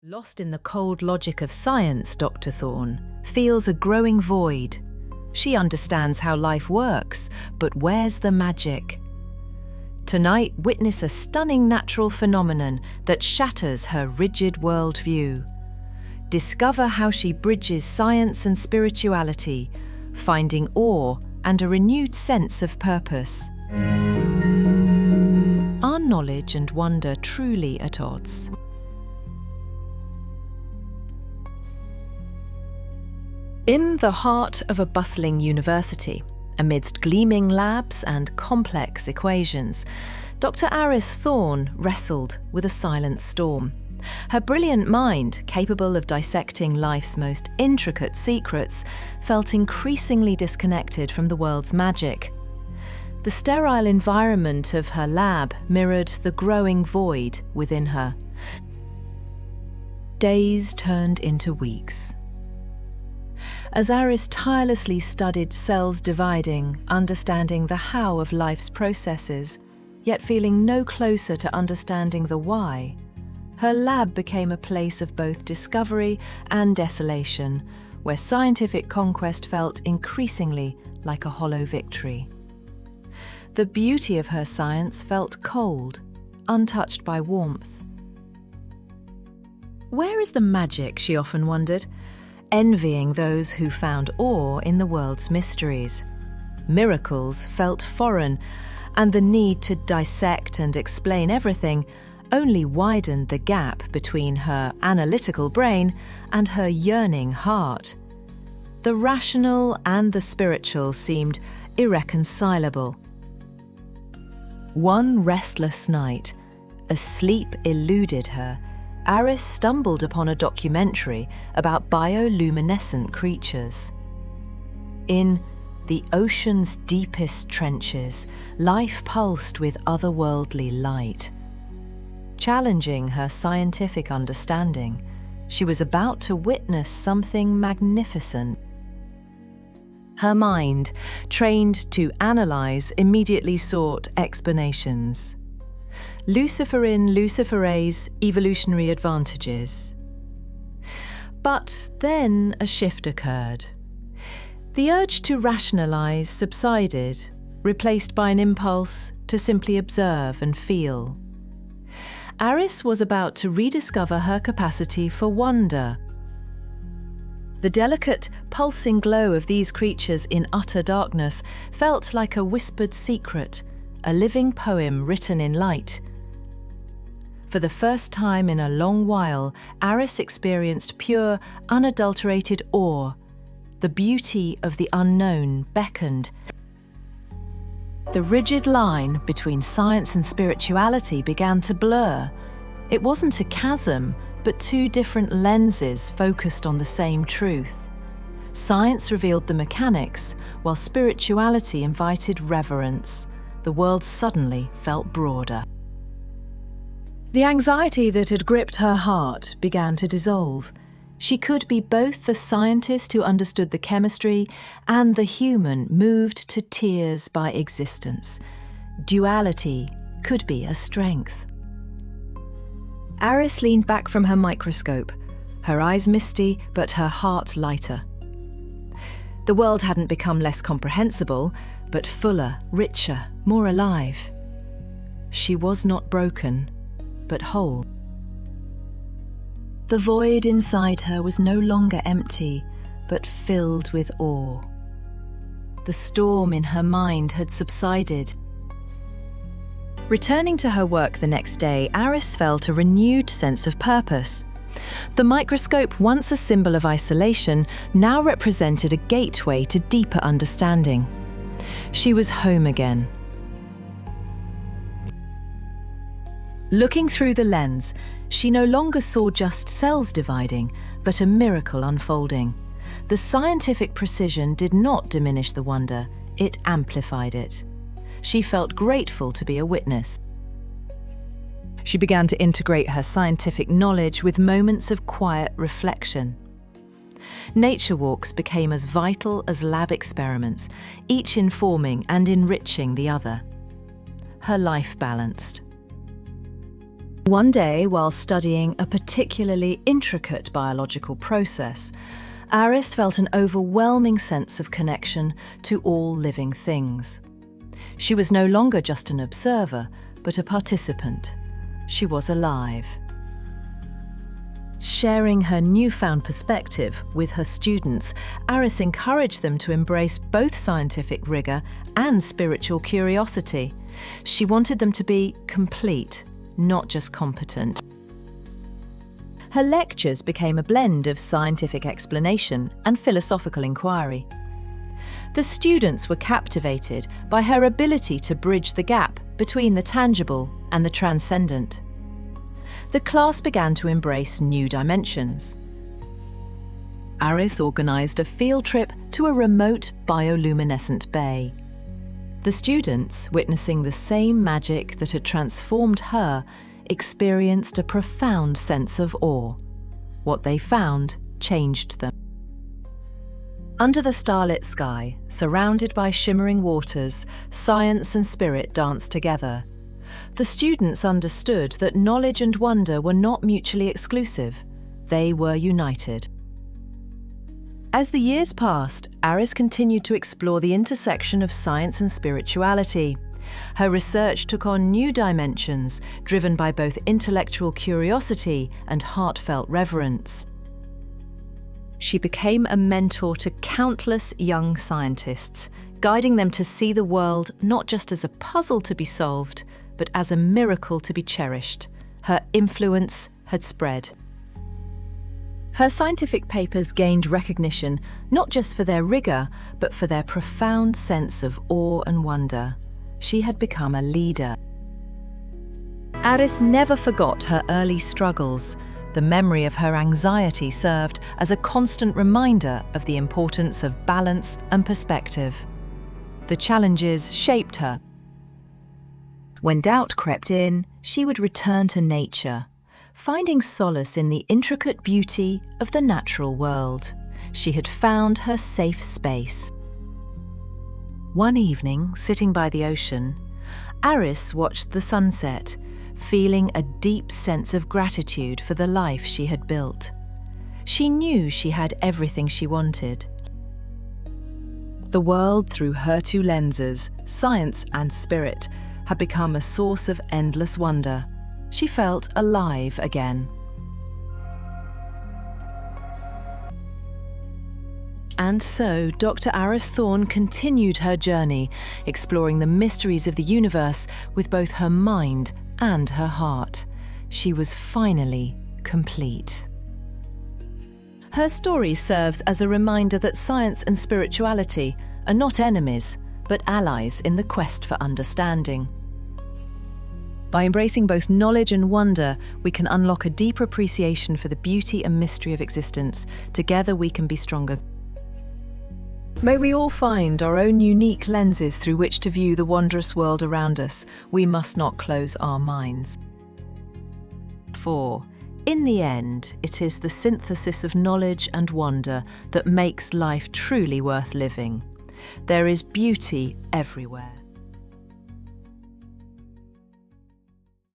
Lost in the cold logic of science, Dr. Thorne feels a growing void. She understands how life works, but where's the magic? Tonight, witness a stunning natural phenomenon that shatters her rigid worldview. Discover how she bridges science and spirituality, finding awe and a renewed sense of purpose. Are knowledge and wonder truly at odds? In the heart of a bustling university, amidst gleaming labs and complex equations, Dr. Aris Thorne wrestled with a silent storm. Her brilliant mind, capable of dissecting life's most intricate secrets, felt increasingly disconnected from the world's magic. The sterile environment of her lab mirrored the growing void within her. Days turned into weeks. As Aris tirelessly studied cells dividing, understanding the how of life's processes, yet feeling no closer to understanding the why, her lab became a place of both discovery and desolation, where scientific conquest felt increasingly like a hollow victory. The beauty of her science felt cold, untouched by warmth. Where is the magic, she often wondered, envying those who found awe in the world's mysteries. Miracles felt foreign, and the need to dissect and explain everything only widened the gap between her analytical brain and her yearning heart. The rational and the spiritual seemed irreconcilable. One restless night, as sleep eluded her, Aris stumbled upon a documentary about bioluminescent creatures. In the ocean's deepest trenches, life pulsed with otherworldly light. Challenging her scientific understanding, she was about to witness something magnificent. Her mind, trained to analyze, immediately sought explanations. Luciferin luciferase evolutionary advantages. But then a shift occurred. The urge to rationalize subsided, replaced by an impulse to simply observe and feel. Aris was about to rediscover her capacity for wonder. The delicate, pulsing glow of these creatures in utter darkness felt like a whispered secret, a living poem written in light. For the first time in a long while, Aris experienced pure, unadulterated awe. The beauty of the unknown beckoned. The rigid line between science and spirituality began to blur. It wasn't a chasm, but two different lenses focused on the same truth. Science revealed the mechanics, while spirituality invited reverence. The world suddenly felt broader. The anxiety that had gripped her heart began to dissolve. She could be both the scientist who understood the chemistry and the human moved to tears by existence. Duality could be a strength. Aris leaned back from her microscope, her eyes misty but her heart lighter. The world hadn't become less comprehensible, but fuller, richer, more alive. She was not broken, but whole. The void inside her was no longer empty, but filled with awe. The storm in her mind had subsided. Returning to her work the next day, Aris felt a renewed sense of purpose. The microscope, once a symbol of isolation, now represented a gateway to deeper understanding. She was home again. Looking through the lens, she no longer saw just cells dividing, but a miracle unfolding. The scientific precision did not diminish the wonder, it amplified it. She felt grateful to be a witness. She began to integrate her scientific knowledge with moments of quiet reflection. Nature walks became as vital as lab experiments, each informing and enriching the other. Her life balanced. One day, while studying a particularly intricate biological process, Aris felt an overwhelming sense of connection to all living things. She was no longer just an observer, but a participant. She was alive. Sharing her newfound perspective with her students, Aris encouraged them to embrace both scientific rigor and spiritual curiosity. She wanted them to be complete, not just competent. Her lectures became a blend of scientific explanation and philosophical inquiry. The students were captivated by her ability to bridge the gap between the tangible and the transcendent. The class began to embrace new dimensions. Aris organized a field trip to a remote bioluminescent bay. The students, witnessing the same magic that had transformed her, experienced a profound sense of awe. What they found changed them. Under the starlit sky, surrounded by shimmering waters, science and spirit danced together. The students understood that knowledge and wonder were not mutually exclusive. They were united. As the years passed, Aris continued to explore the intersection of science and spirituality. Her research took on new dimensions, driven by both intellectual curiosity and heartfelt reverence. She became a mentor to countless young scientists, guiding them to see the world not just as a puzzle to be solved, but as a miracle to be cherished. Her influence had spread. Her scientific papers gained recognition not just for their rigor, but for their profound sense of awe and wonder. She had become a leader. Aris never forgot her early struggles. The memory of her anxiety served as a constant reminder of the importance of balance and perspective. The challenges shaped her. When doubt crept in, she would return to nature, finding solace in the intricate beauty of the natural world. She had found her safe space. One evening, sitting by the ocean, Aris watched the sunset, feeling a deep sense of gratitude for the life she had built. She knew she had everything she wanted. The world through her two lenses, science and spirit, had become a source of endless wonder. She felt alive again. And so, Dr. Aris Thorne continued her journey, exploring the mysteries of the universe with both her mind and her heart. She was finally complete. Her story serves as a reminder that science and spirituality are not enemies, but allies in the quest for understanding. By embracing both knowledge and wonder, we can unlock a deeper appreciation for the beauty and mystery of existence. Together we can be stronger. May we all find our own unique lenses through which to view the wondrous world around us. We must not close our minds. For, in the end, it is the synthesis of knowledge and wonder that makes life truly worth living. There is beauty everywhere.